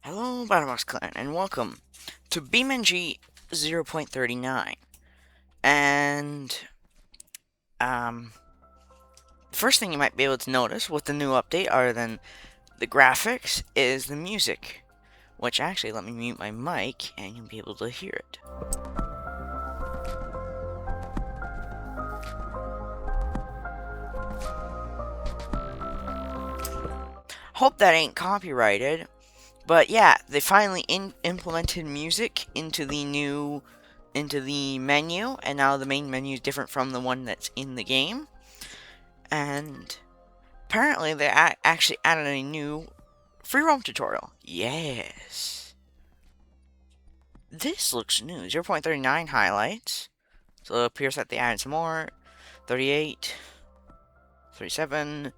Hello, Battlebox Clan, and welcome to BeamNG 0.39. And, the first thing you might be able to notice with the new update, other than the graphics, is the music. Which, actually, let me mute my mic, and you'll be able to hear it. Hope that ain't copyrighted. But yeah, they finally implemented music into the menu, and now the main menu is different from the one that's in the game. And apparently they actually added a new free roam tutorial. Yes. This looks new. 0.39 highlights. So it appears that they added some more. 38, 37,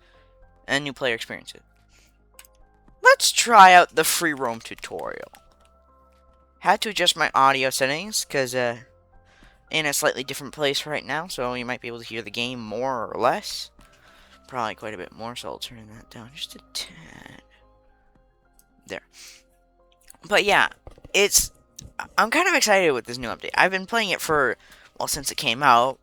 and new player experiences. Let's try out the free roam tutorial. Had to adjust my audio settings because in a slightly different place right now, so you might be able to hear the game more or less. Probably quite a bit more, so I'll turn that down just a tad. There. But yeah, I'm kind of excited with this new update. I've been playing it since it came out,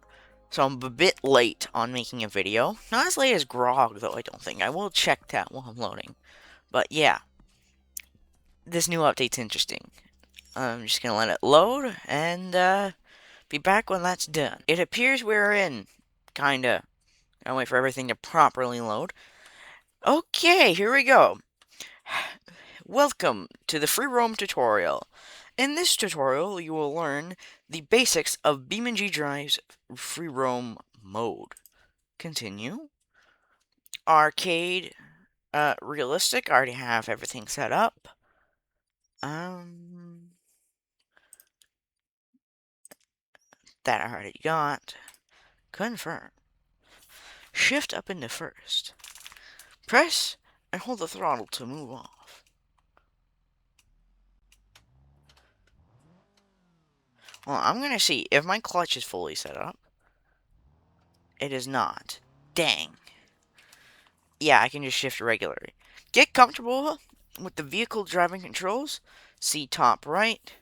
so I'm a bit late on making a video. Not as late as Grog, though, I don't think. I will check that while I'm loading. But yeah, this new update's interesting. I'm just gonna let it load, and be back when that's done. It appears we're in, kinda. I'll wait for everything to properly load. Okay, here we go. Welcome to the free roam tutorial. In this tutorial, you will learn the basics of BeamNG Drive's free roam mode. Continue. Arcade, realistic, I already have everything set up. That I already got. Confirm. Shift up into first. Press and hold the throttle to move off. Well, I'm gonna see if my clutch is fully set up. It is not. Dang. Yeah, I can just shift regularly. Get comfortable with the vehicle driving controls. See top right.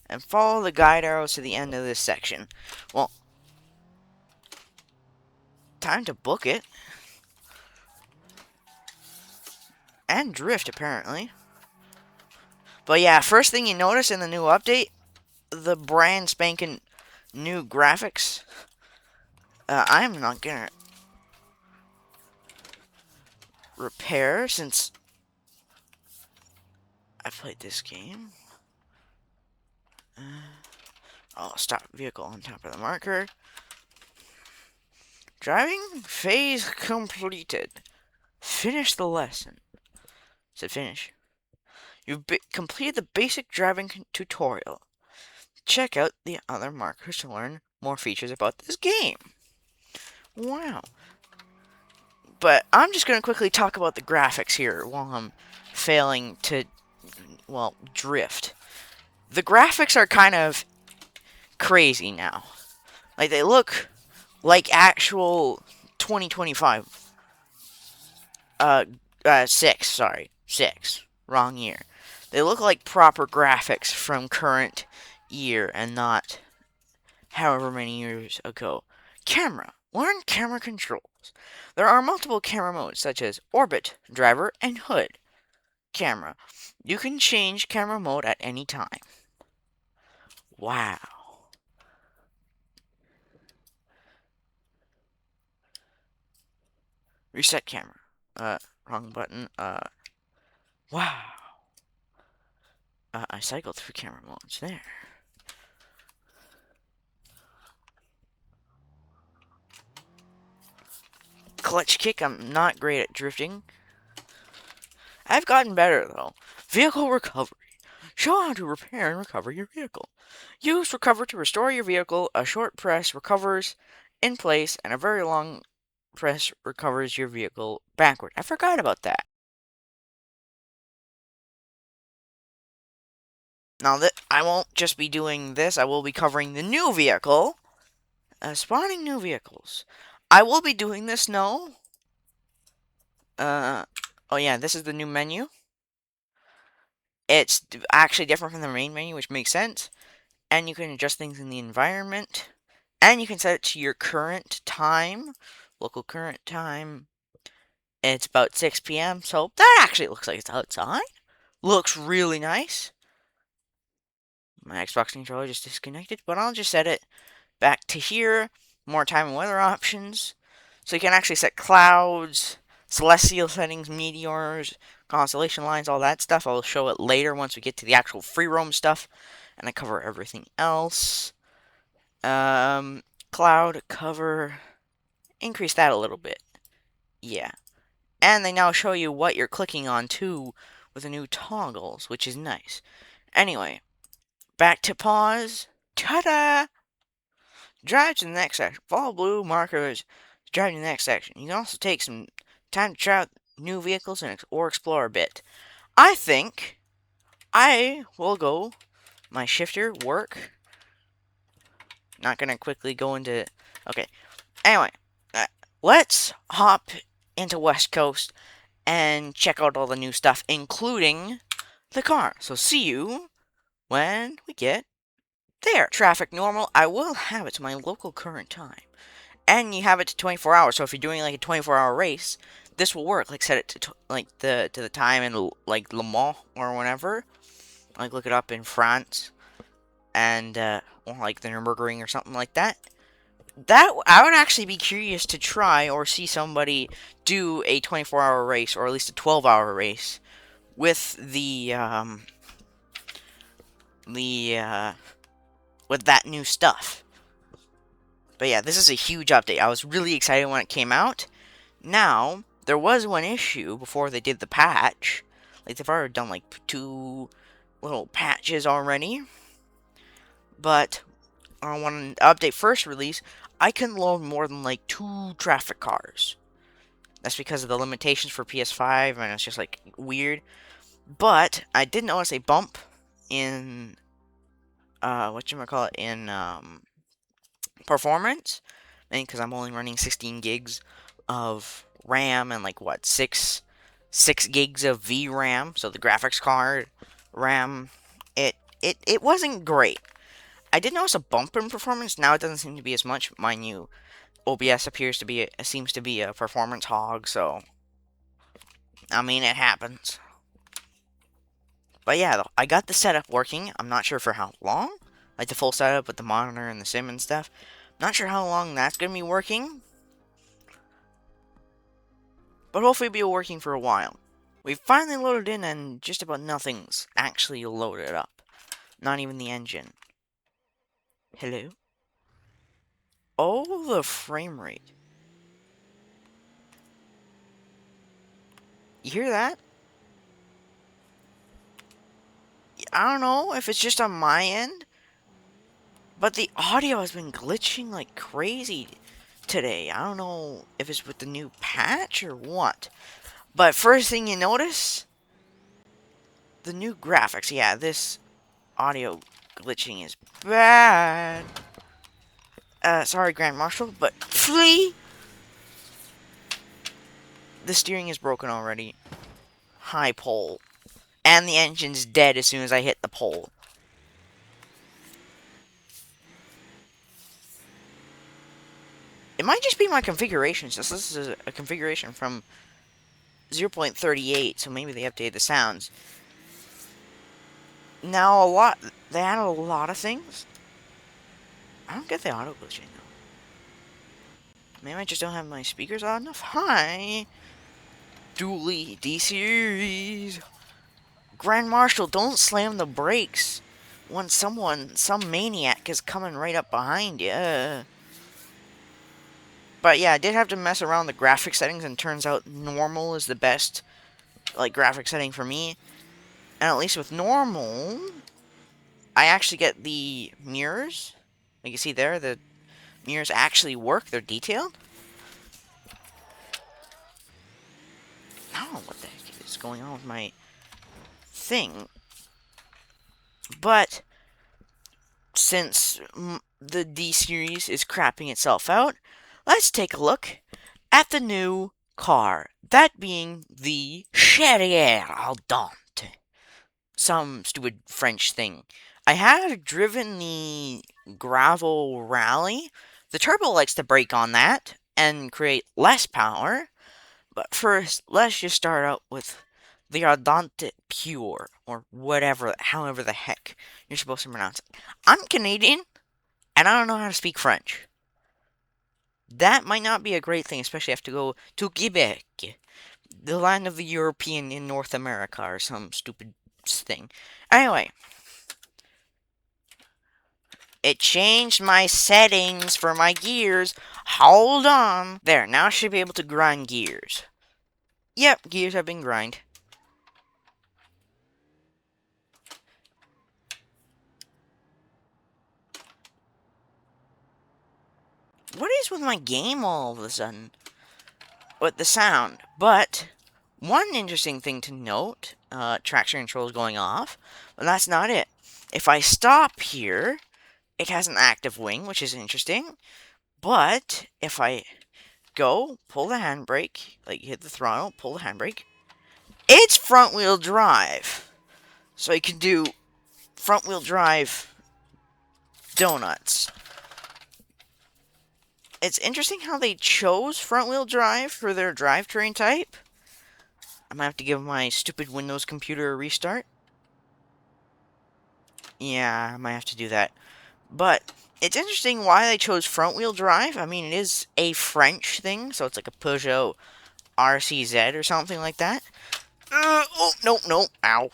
And follow the guide arrows to the end of this section. Well, time to book it. And drift, apparently. But yeah, first thing you notice in the new update, the brand spanking new graphics. I'm not gonna repair since I played this game. I'll stop vehicle on top of the marker. Driving phase completed. Finish the lesson. Said finish. You've completed the basic driving tutorial. Check out the other markers to learn more features about this game. Wow. But I'm just going to quickly talk about the graphics here while I'm failing to, well, drift. The graphics are kind of crazy now. Like, they look like actual 2025. 6. Wrong year. They look like proper graphics from current year and not however many years ago. Camera. Learn camera controls. There are multiple camera modes such as orbit, driver, and hood. Camera. You can change camera mode at any time. Wow. Reset camera. Wrong button. Wow. I cycled through camera modes there. Clutch kick, I'm not great at drifting. I've gotten better, though. Vehicle recovery. Show how to repair and recover your vehicle. Use recover to restore your vehicle. A short press recovers in place, and a very long press recovers your vehicle backward. I forgot about that. Now, that I won't just be doing this, I will be covering the new vehicle. Spawning new vehicles. I will be doing this, no. Oh yeah, this is the new menu. It's actually different from the main menu, which makes sense. And you can adjust things in the environment. And you can set it to your current time, local current time. It's about 6 p.m., so that actually looks like it's outside. Looks really nice. My Xbox controller just disconnected, but I'll just set it back to here. More time and weather options. So you can actually set clouds, celestial settings, meteors, constellation lines, all that stuff. I'll show it later once we get to the actual free roam stuff, and I cover everything else. Cloud cover, increase that a little bit. Yeah. And they now show you what you're clicking on too with the new toggles, which is nice. Anyway, back to pause. Ta-da! Drive to the next section. Follow blue markers. Drive to the next section. You can also take some time to try out new vehicles or explore a bit. I think I will go my shifter work. Not gonna quickly go into. Okay. Anyway, let's hop into West Coast and check out all the new stuff, including the car. So see you when we get there. Traffic normal. I will have it to my local current time. And you have it to 24 hours. So if you're doing like a 24-hour race, this will work. Like set it to like the time in like Le Mans or whatever. Like look it up in France and or like the Nürburgring or something like that. That I would actually be curious to try or see somebody do a 24-hour race or at least a 12-hour race with with that new stuff. But yeah, this is a huge update. I was really excited when it came out. Now, there was one issue before they did the patch. Like, they've already done, like, 2 little patches already. But, when the update first released, I couldn't load more than, like, 2 traffic cars. That's because of the limitations for PS5, and it's just, like, weird. But, I did notice a bump in, performance. Because I'm only running 16 gigs of RAM and, like, what, 6 gigs of VRAM, so the graphics card RAM, it wasn't great. I did notice a bump in performance. Now it doesn't seem to be as much. Mind you, OBS seems to be a performance hog, so I mean it happens. But yeah, I got the setup working. I'm not sure for how long. Like the full setup with the monitor and the sim and stuff. Not sure how long that's gonna be working. But hopefully it'll be working for a while. We've finally loaded in and just about nothing's actually loaded up. Not even the engine. Hello? Oh, the frame rate. You hear that? I don't know if it's just on my end, but the audio has been glitching like crazy today. I don't know if it's with the new patch or what. But first thing you notice, the new graphics. Yeah, this audio glitching is bad. Sorry, Grand Marshal, but flee! The steering is broken already. High pole. And the engine's dead as soon as I hit the pole. It might just be my configurations. This is a configuration from 0.38, so maybe they updated the sounds. Now, they added a lot of things. I don't get the auto glitching, though. Maybe I just don't have my speakers on enough. Hi! Dooley, D-Series! Grand Marshal, don't slam the brakes when some maniac is coming right up behind you. But yeah, I did have to mess around the graphic settings, and turns out normal is the best, like, graphic setting for me. And at least with normal, I actually get the mirrors. Like you see there, the mirrors actually work. They're detailed. I don't know what the heck is going on with my thing. But since the D-Series is crapping itself out, let's take a look at the new car. That being the Charrier Ardente. some stupid French thing. I had driven the gravel rally. The turbo likes to brake on that and create less power. But first, let's just start out with the Ardente Pure, or whatever, however the heck you're supposed to pronounce it. I'm Canadian, and I don't know how to speak French. That might not be a great thing, especially if I have to go to Quebec, the land of the European in North America, or some stupid thing. Anyway, it changed my settings for my gears. Hold on. There, now I should be able to grind gears. Yep, gears have been grind. What is with my game all of a sudden? With the sound. But, one interesting thing to note, traction control is going off, but that's not it. If I stop here, it has an active wing, which is interesting. But, if I go, pull the handbrake, like hit the throttle, pull the handbrake, it's front wheel drive. So you can do front wheel drive donuts. It's interesting how they chose front wheel drive for their drivetrain type. I might have to give my stupid Windows computer a restart. Yeah, I might have to do that. But it's interesting why they chose front wheel drive. I mean, it is a French thing, so it's like a Peugeot RCZ or something like that. Oh, no, ow.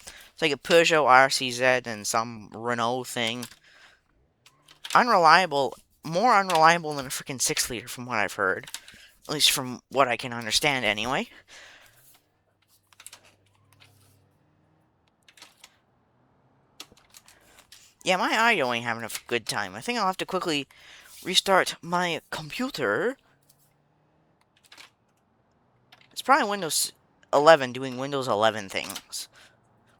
It's like a Peugeot RCZ and some Renault thing. Unreliable, more unreliable than a freaking 6-liter from what I've heard. At least from what I can understand anyway. Yeah, my audio ain't having a good time. I think I'll have to quickly restart my computer. It's probably Windows 11 doing Windows 11 things.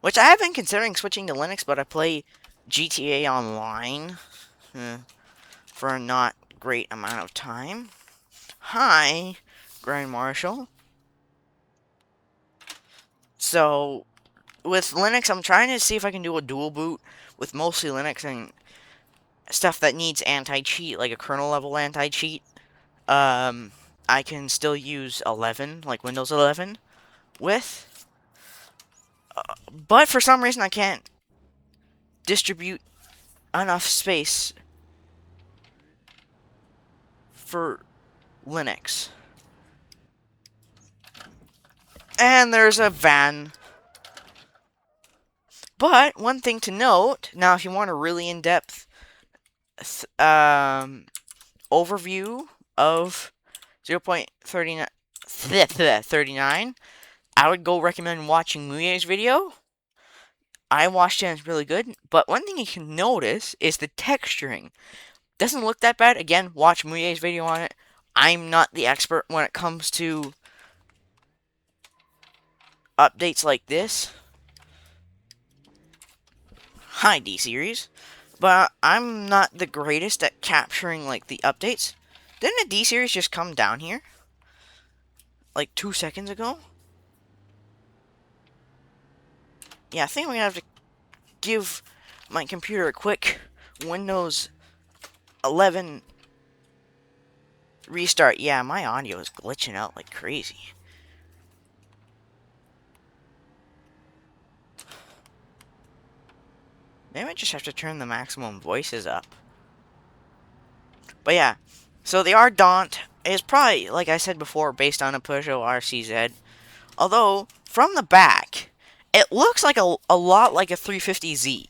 Which I have been considering switching to Linux, but I play GTA Online for a not great amount of time. Hi, Grand Marshal. So, with Linux, I'm trying to see if I can do a dual boot with mostly Linux and stuff that needs anti-cheat, like a kernel level anti-cheat. I can still use 11, like Windows 11, with. But for some reason, I can't distribute enough space for Linux. And there's a van. But one thing to note, now if you want a really in-depth overview of 0.39, I would go recommend watching BeamNG's video. I watched it and it's really good. But one thing you can notice is the texturing. Doesn't look that bad. Again, watch BeamNG's video on it. I'm not the expert when it comes to updates like this. Hi, D-Series. But I'm not the greatest at capturing, like, the updates. Didn't a D-Series just come down here? Like, 2 seconds ago? Yeah, I think I'm gonna have to give my computer a quick Windows 11 restart. Yeah, my audio is glitching out like crazy. Maybe I just have to turn the maximum voices up. But yeah, so the Ardente is probably, like I said before, based on a Peugeot RCZ. Although, from the back, it looks like a lot like a 350Z.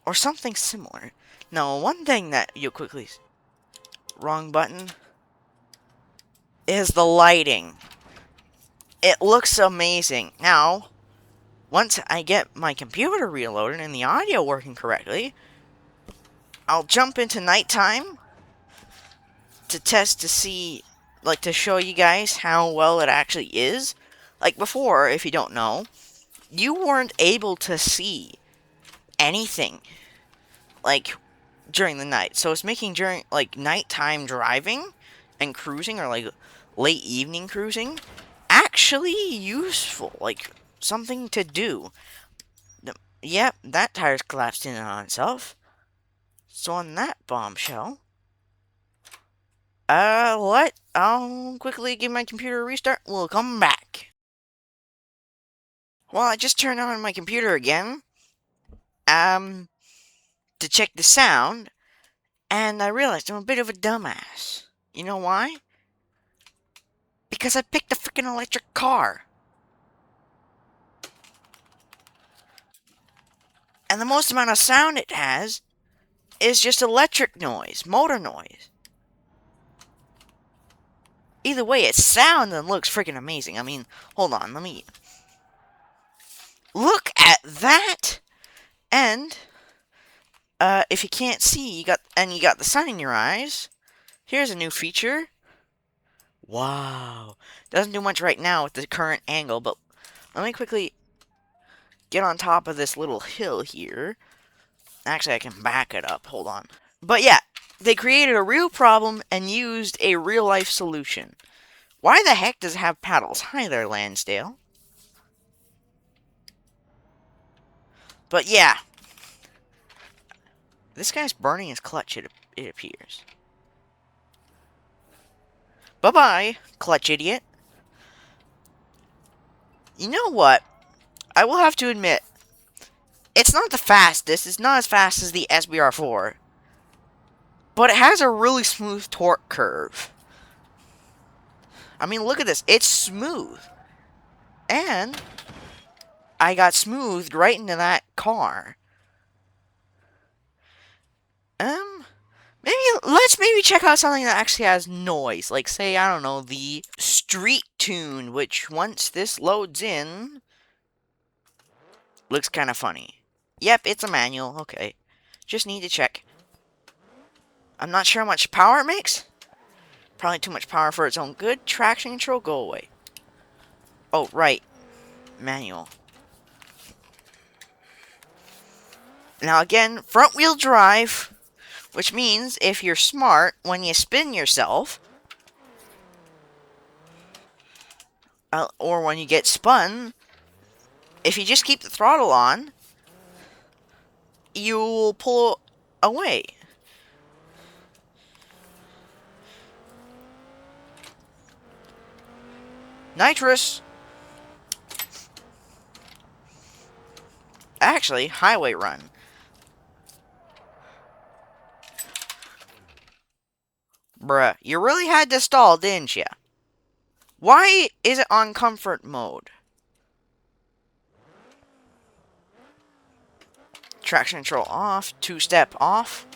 Or something similar. Now, one thing that you'll quickly... Wrong button. Is the lighting. It looks amazing. Now, once I get my computer reloaded and the audio working correctly, I'll jump into nighttime to test to see, like, to show you guys how well it actually is. Like before, if you don't know, you weren't able to see anything, like, during the night. So it's making during, like, nighttime driving and cruising, or, like, late evening cruising, actually useful, like something to do. Yep, that tire's collapsed in on itself. So on that bombshell, what? I'll quickly give my computer a restart. We'll come back. Well, I just turned on my computer again, to check the sound, and I realized I'm a bit of a dumbass. You know why? Because I picked a freaking electric car. And the most amount of sound it has is just electric noise, motor noise. Either way, it sounds and looks freaking amazing. I mean, hold on, let me... Look at that! And, if you can't see, you got the sun in your eyes. Here's a new feature. Wow. Doesn't do much right now with the current angle, but let me quickly get on top of this little hill here. Actually, I can back it up. Hold on. But yeah, they created a real problem and used a real-life solution. Why the heck does it have paddles? Hi there, Lansdale. But yeah. This guy's burning his clutch, it appears. Bye-bye, clutch idiot. You know what? I will have to admit, it's not the fastest. It's not as fast as the SBR4. But it has a really smooth torque curve. I mean, look at this. It's smooth. And I got smoothed right into that car. Let's check out something that actually has noise. Like, say, I don't know, the street tune, which once this loads in, looks kind of funny. Yep, it's a manual. Okay. Just need to check. I'm not sure how much power it makes. Probably too much power for its own good. Traction control, go away. Oh, right. Manual. Now again, front wheel drive, which means if you're smart, when you spin yourself, or when you get spun, if you just keep the throttle on, you'll pull away. Nitrous. Actually, highway run. Bruh, you really had to stall, didn't ya? Why is it on comfort mode? Traction control off. Two-step off.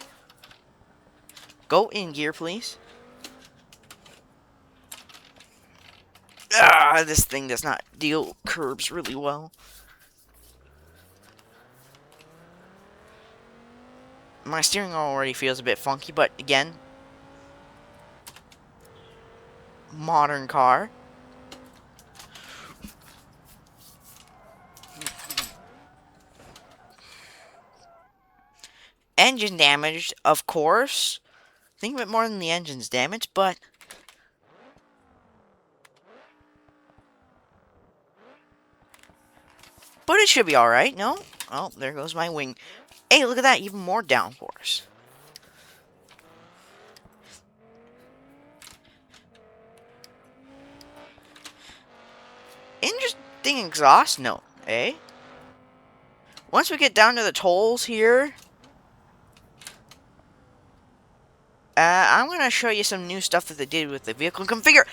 Go in gear, please. This thing does not deal curbs really well. My steering already feels a bit funky, but again, modern car. Engine damaged, of course. Think of it more than the engine's damaged, but it should be alright, no? Oh, there goes my wing. Hey, look at that, even more downforce. Interesting exhaust note, eh? Once we get down to the tolls here, I'm going to show you some new stuff that they did with the vehicle configure.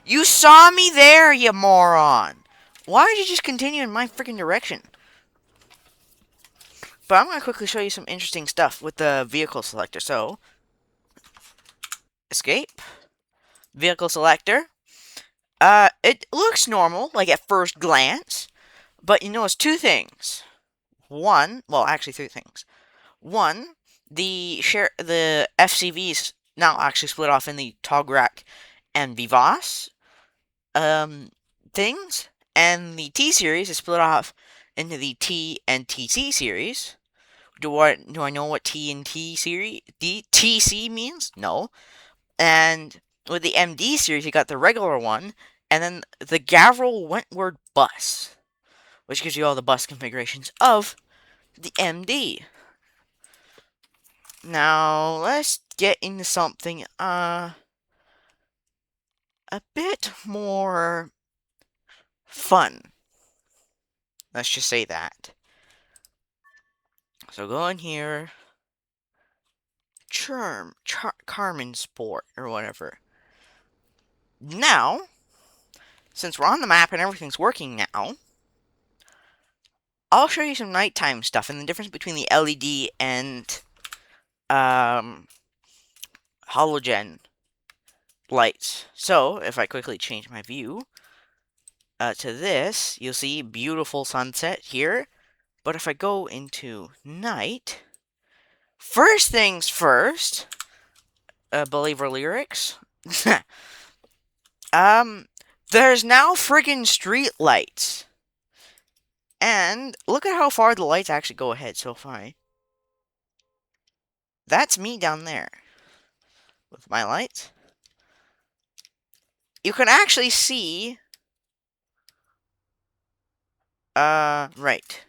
You saw me there, you moron! Why did you just continue in my freaking direction? But I'm going to quickly show you some interesting stuff with the vehicle selector. So, escape, vehicle selector. It looks normal, like at first glance, but you notice two things. One, well, actually three things. One, the FCVs now actually split off in the Tograk and Vivas things, and the T series is split off into the T and TC series. Do I know what T and T series TC means? No. And with the MD series, you got the regular one and then the Gavril Wentworth bus, which gives you all the bus configurations of the MD. Now, let's get into something, a bit more fun. Let's just say that. So go in here, Carmen Sport, or whatever. Now, since we're on the map and everything's working now, I'll show you some nighttime stuff and the difference between the LED and halogen lights. So, if I quickly change my view to this, you'll see beautiful sunset here. But if I go into night, first things first, Believer lyrics. There's now friggin' street lights. And look at how far the lights actually go ahead so far. That's me down there with my lights. You can actually see, right.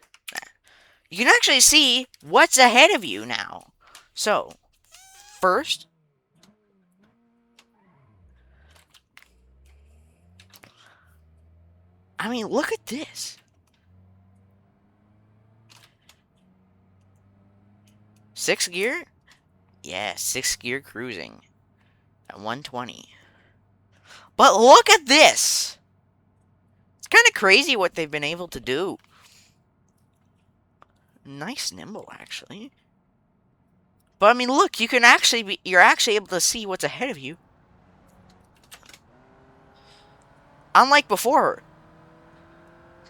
You can actually see what's ahead of you now. So, first, I mean, look at this. 6th gear? Yeah, 6th gear cruising at 120. But look at this! It's kind of crazy what they've been able to do. Nice nimble, actually. But I mean, look, you can actually you're actually able to see what's ahead of you. Unlike before.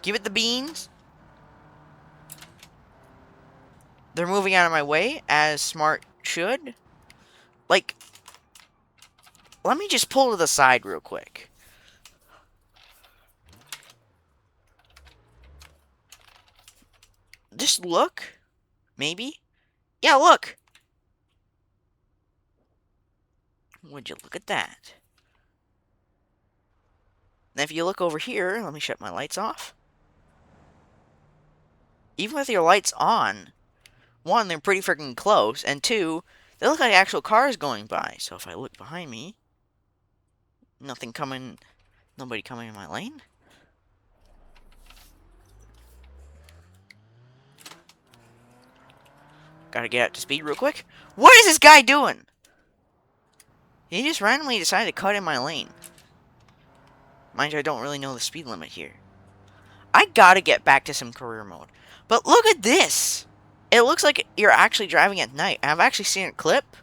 Give it the beans. They're moving out of my way, as smart should. Like, let me just pull to the side real quick. Just look. Maybe. Yeah, look. Would you look at that? Now, if you look over here, let me shut my lights off. Even with your lights on, one, they're pretty freaking close, and two, they look like actual cars going by. So if I look behind me, nobody coming in my lane. Gotta get up to speed real quick. What is this guy doing? He just randomly decided to cut in my lane. Mind you, I don't really know the speed limit here. I gotta get back to some career mode. But look at this! It looks like you're actually driving at night. I've actually seen a clip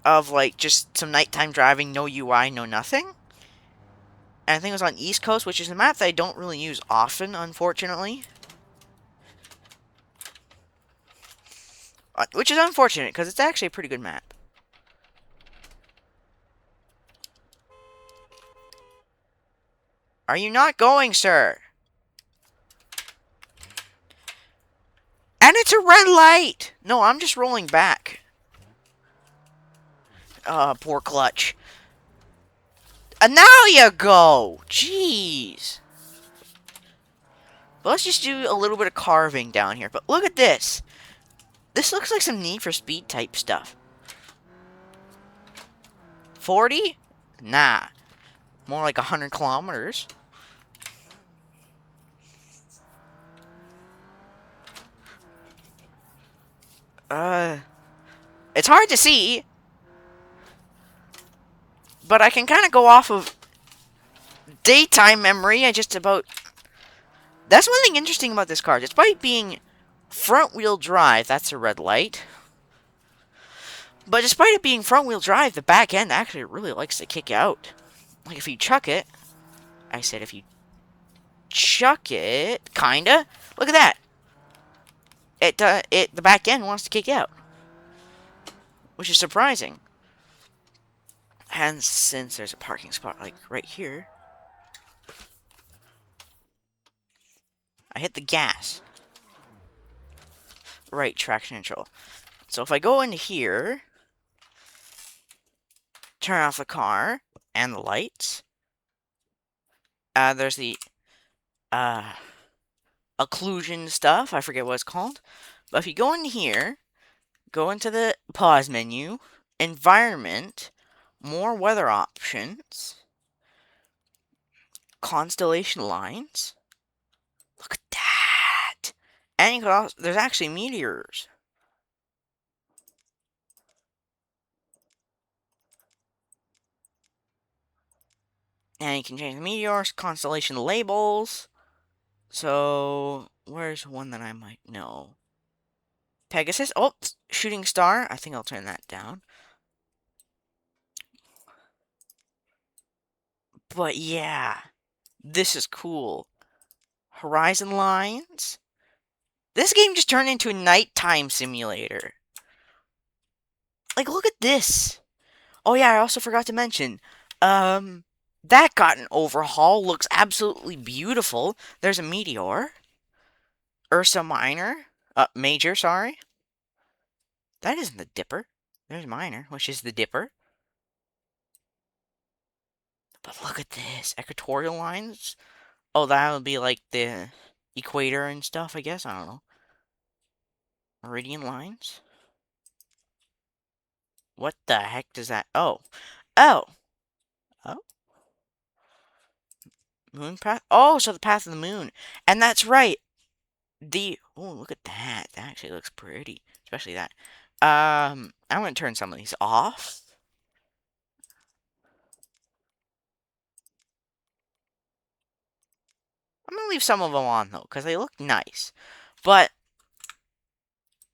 of, like, just some nighttime driving, no UI, no nothing. And I think it was on East Coast, which is a map that I don't really use often, unfortunately. Which is unfortunate, because it's actually a pretty good map. Are you not going, sir? And it's a red light! No, I'm just rolling back. Poor clutch. And now you go! Jeez. But let's just do a little bit of carving down here. But look at this. This looks like some Need for Speed type stuff. 40? Nah. More like 100 kilometers. It's hard to see. But I can kind of go off of daytime memory. That's one thing interesting about this car. Despite being front-wheel drive, that's a red light. But despite it being front-wheel drive, the back end actually really likes to kick out. Like if you chuck it, I said if you chuck it, kinda. Look at that. The back end wants to kick out, which is surprising. And since there's a parking spot like right here, I hit the gas. Right, traction control. So if I go into here, turn off the car and the lights, There's the uh, occlusion stuff. I forget what it's called. But if you go in here, go into the pause menu, environment, more weather options, constellation lines. Look at that. And you can also, there's actually meteors. And you can change the meteors, constellation labels. So, where's one that I might know? Pegasus. Oh, shooting star. I think I'll turn that down. But yeah, this is cool. Horizon lines. This game just turned into a nighttime simulator. Like, look at this. Oh yeah, I also forgot to mention. That got an overhaul. Looks absolutely beautiful. There's a meteor. Ursa Minor. Major, sorry. That isn't the Dipper. There's Minor, which is the Dipper. But look at this. Equatorial lines. Oh, that would be like the equator and stuff, I guess. I don't know. Meridian lines. What the heck does that... Oh. Oh. Oh. Moon path? Oh, so the path of the moon. And that's right. Oh, look at that. That actually looks pretty. Especially that. I'm going to turn some of these off. I'm going to leave some of them on, though, because they look nice. But,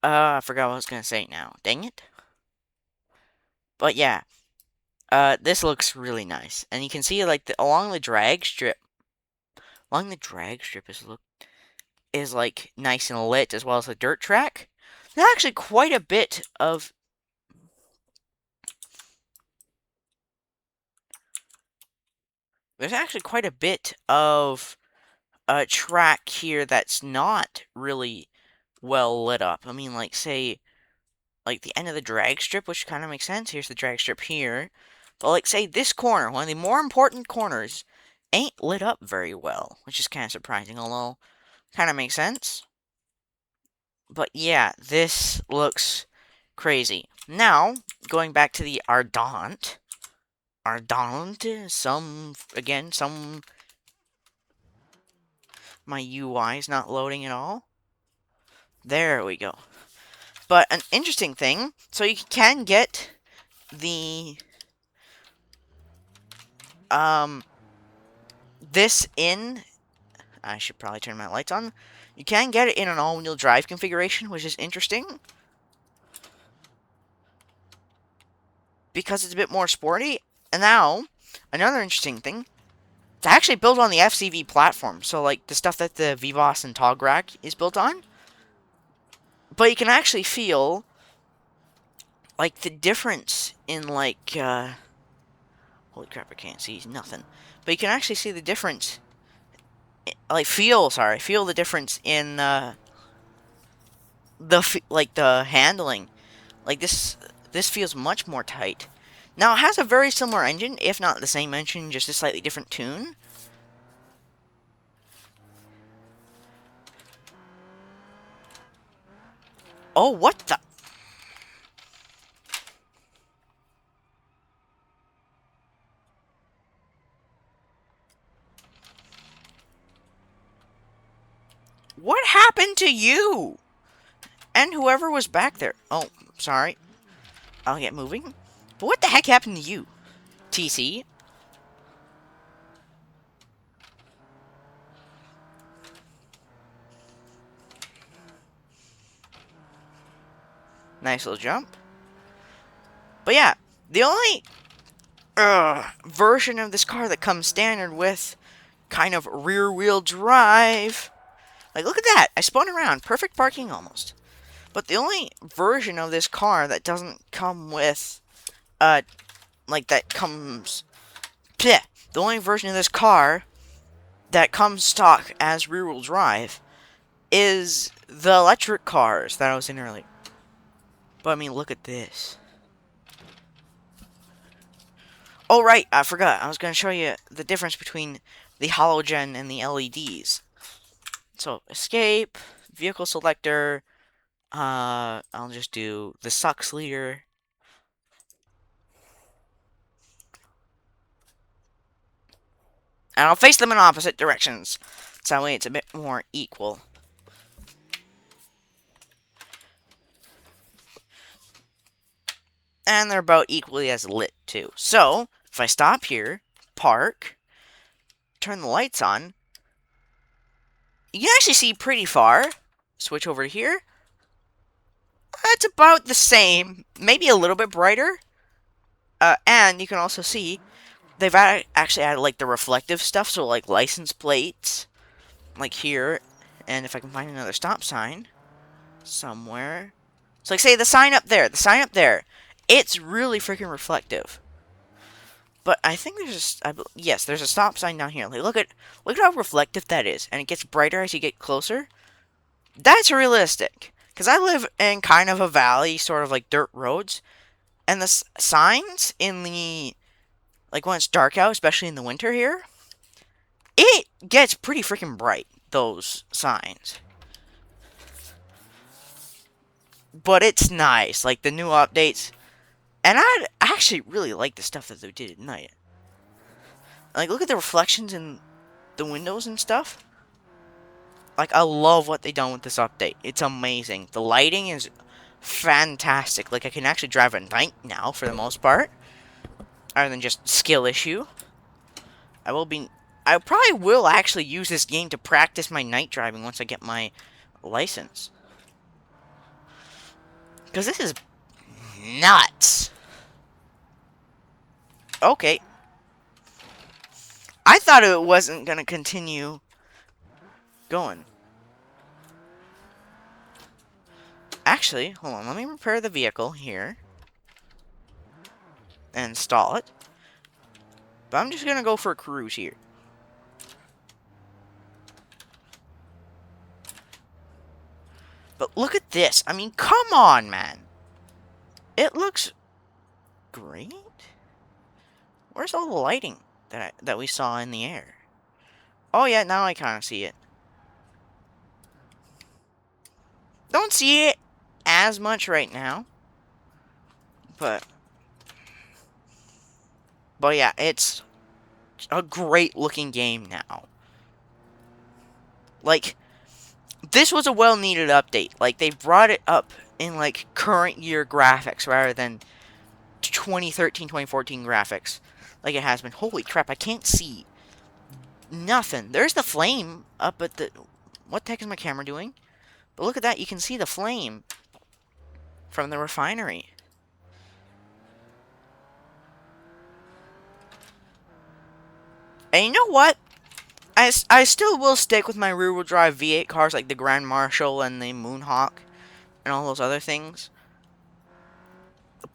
I forgot what I was going to say now. Dang it. But, yeah. This looks really nice. And you can see, like, along the drag strip. Along the drag strip is like, nice and lit, as well as the dirt track. There's actually quite a bit of... There's actually quite a bit of a track here that's not really well lit up. I mean, like, say, like the end of the drag strip, which kind of makes sense. Here's the drag strip here. But, like, say, this corner, one of the more important corners, ain't lit up very well, which is kind of surprising, although kind of makes sense. But yeah, this looks crazy. Now, going back to the Ardent. Again, my UI is not loading at all. There we go. But an interesting thing, so you can get the this in... I should probably turn my lights on. You can get it in an all-wheel drive configuration, which is interesting. Because it's a bit more sporty. And now, another interesting thing, it's actually built on the FCV platform. So, like, the stuff that the VBOS and Tograg is built on. But you can actually feel, like, the difference in, like, holy crap, I can't see nothing. But you can actually see the difference, like, feel the difference in, the handling. Like, this feels much more tight. Now, it has a very similar engine, if not the same engine, just a slightly different tune. Oh, what the... What happened to you? And whoever was back there. Oh, sorry. I'll get moving. But what the heck happened to you? TC? Nice little jump. But yeah, the only version of this car that comes standard with kind of rear-wheel drive. Like, look at that. I spun around. Perfect parking almost. But the only version of this car that doesn't come with, like, that comes... Bleh, the only version of this car that comes stock as rear-wheel drive is the electric cars that I was in earlier. But, I mean, look at this. Oh, right, I forgot. I was going to show you the difference between the halogen and the LEDs. So escape, vehicle selector. I'll just do the sucks leader. And I'll face them in opposite directions. So that way it's a bit more equal. And they're about equally as lit, too. So, if I stop here, park, turn the lights on, you can actually see pretty far. Switch over here. It's about the same, maybe a little bit brighter. And you can also see they've actually added like the reflective stuff, so like license plates, like here. And if I can find another stop sign somewhere, so like say the sign up there, it's really freaking reflective. But I think yes, there's a stop sign down here. Like look at how reflective that is, and it gets brighter as you get closer. That's realistic, because I live in kind of a valley, sort of like dirt roads, and the signs in the like when it's dark out, especially in the winter here, it gets pretty freaking bright. Those signs, but it's nice, like the new updates, and I actually really like the stuff that they did at night. Like look at the reflections in the windows and stuff. Like, I love what they've done with this update. It's amazing. The lighting is fantastic. Like, I can actually drive at night now, for the most part. Other than just skill issue. I probably will actually use this game to practice my night driving once I get my license. Because this is nuts. Okay. I thought it wasn't going to continue going. Actually, hold on. Let me repair the vehicle here. And install it. But I'm just going to go for a cruise here. But look at this. I mean, come on, man. It looks great. Where's all the lighting that we saw in the air? Oh, yeah, now I kind of see it. Don't see it as much right now. But yeah, it's a great looking game now. Like, this was a well-needed update. Like, they brought it up in, like, current year graphics rather than 2013, 2014 graphics. Like it has been. Holy crap, I can't see nothing. There's the flame up at the... What the heck is my camera doing? But look at that, you can see the flame from the refinery. And you know what? I still will stick with my rear-wheel drive V8 cars like the Grand Marshal and the Moonhawk and all those other things.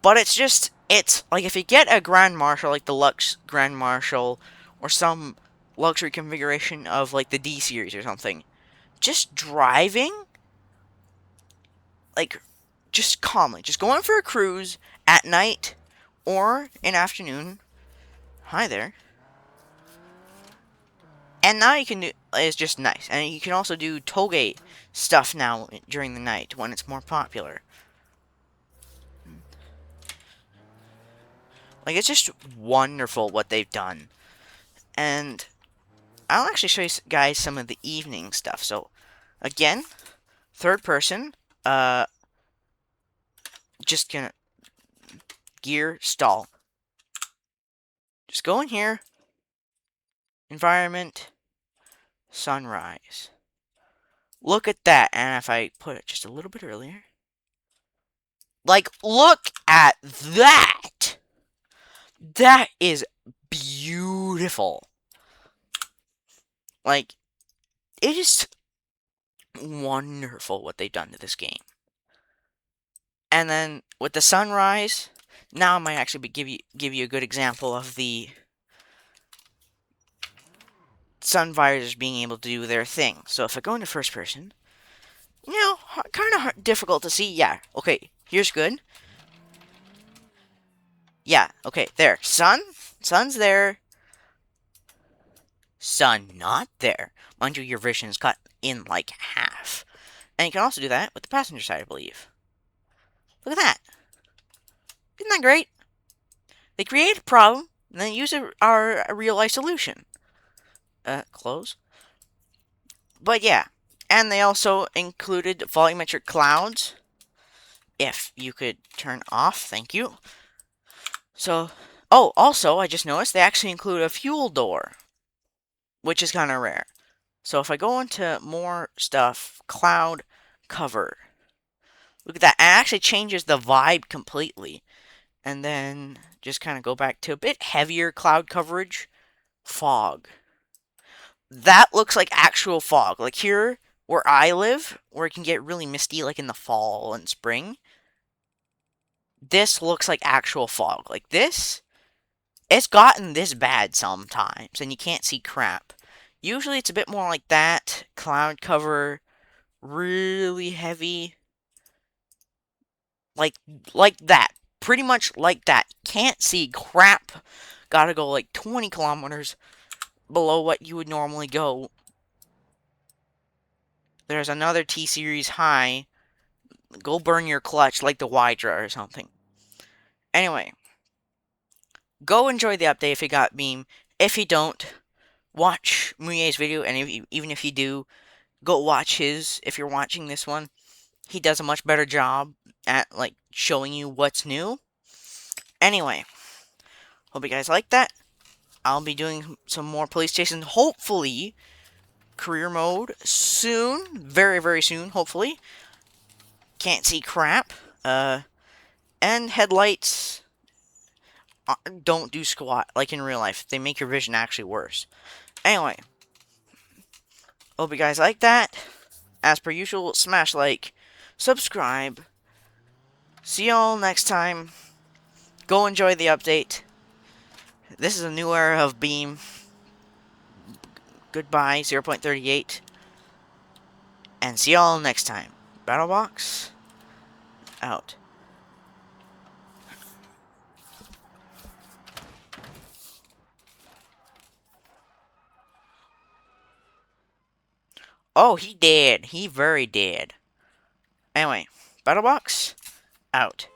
But it's like if you get a Grand Marshal, like the Lux Grand Marshal, or some luxury configuration of like the D series or something, just driving, like, just calmly, just going for a cruise at night or in afternoon. Hi there. And now you can do, it's just nice. And you can also do tollgate stuff now during the night when it's more popular. Like, it's just wonderful what they've done. And I'll actually show you guys some of the evening stuff. So, again, third person, just gonna gear stall. Just go in here, environment, sunrise. Look at that. And if I put it just a little bit earlier, like, look at that. That is beautiful. Like, it is wonderful what they've done to this game. And then with the sunrise, now I might actually give you a good example of the sun visors being able to do their thing. So if I go into first person, you know, kind of difficult to see. Yeah, okay, here's good. Yeah, okay, there. Sun's there. not there. Mind you, your vision is cut in like half. And you can also do that with the passenger side, I believe. Look at that. Isn't that great? They create a problem, and then use our real-life solution. Close. But yeah. And they also included volumetric clouds. If you could turn off, thank you. So, oh, also, I just noticed they actually include a fuel door, which is kind of rare. So if I go into more stuff, cloud cover, look at that. It actually changes the vibe completely. And then just kind of go back to a bit heavier cloud coverage, fog. That looks like actual fog. Like here, where I live, where it can get really misty, like in the fall and spring, this looks like actual fog. Like this, it's gotten this bad sometimes, and you can't see crap. Usually it's a bit more like that. Cloud cover, really heavy. Like that. Pretty much like that. Can't see crap. Gotta go like 20 kilometers below what you would normally go. There's another T-Series high. Go burn your clutch like the Wydra or something. Anyway, go enjoy the update if you got Beam. If you don't, watch BeamNG's video, and even if you do, go watch his if you're watching this one. He does a much better job at like showing you what's new. Anyway, hope you guys like that. I'll be doing some more police chases, hopefully career mode soon, very very soon, hopefully. Can't see crap. And headlights don't do squat like in real life. They make your vision actually worse. Anyway, hope you guys like that. As per usual, smash like, subscribe. See y'all next time. Go enjoy the update. This is a new era of Beam. Goodbye, 0.38. And see y'all next time. Battlebox out. Oh, he did. He very did. Anyway, Battlebox out.